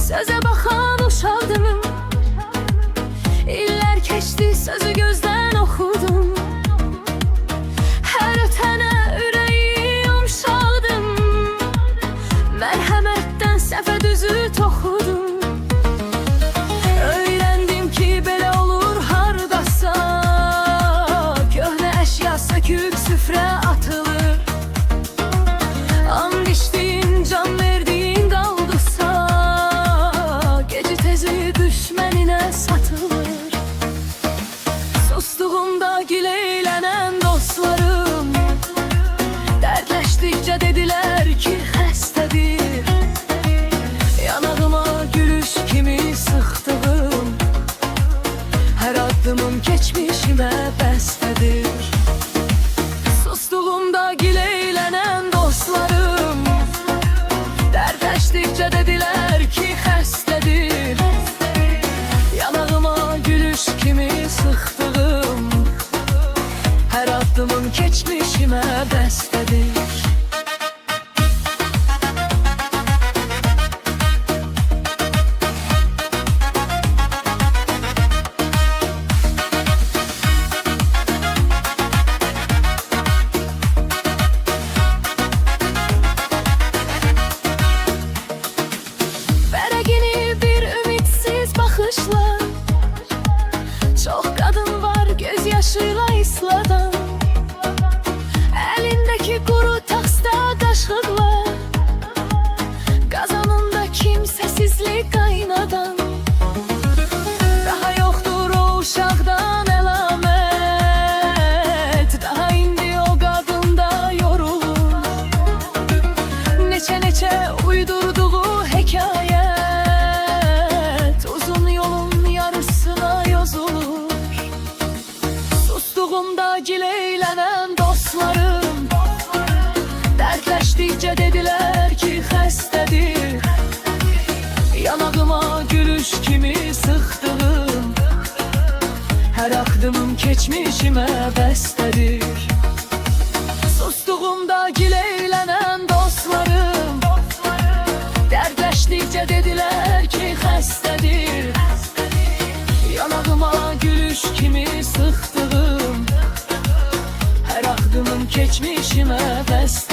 Söze bakan uşaqdım. İllər keçdi, sözü gözdən oxudum. Hər ötənə ürəyi yumşaldım. Mərhəmətdən səhvə düzü toxudum. Öyrəndim ki, belə olur hardasa. Köhnə əşya söküb süfrə atılır. And içdiyin, can verdiyin qaldısa, gecə tezi düşməninə satılır. Sustuğumda gileylənən dostlarım dərdləşdikcə dedilər ki, xəstədir. Yanağıma gülüş kimi sıxdığım hər addımım keçmişimə bəstədir. Sustuğumda gileylənən dostlarım dərdləşdikcə dedilər ki, xəstədir. Yanağıma gülüş kimi sıxdığım hər addımım keçmişimə bəstədir. Vərəqini bir ümidsiz baxışla, çox qadın var gözyaşıyla isladan. Əlindəki quru taxta qaşıqla, qazanında kimsəsizlik qaynadan. Daha yoxdur o uşaqdan əlamət, daha indi o qadında yorulur. Neçə uydurduğu hekayət uzun yolun yarısına yozulur. Sustuğumda gileylənən dostlarım dərdləşdikcə dedilər ki, xəstədir. Yanağıma gülüş kimi sıxdığım hər addımım keçmişimə bəstədir. Sustuğumda gileylənən dostlarım dərdləşdikcə dedilər ki, xəstədir. Yanağıma gülüş kimi sıxdığım hər addımım keçmişimə bəstədir.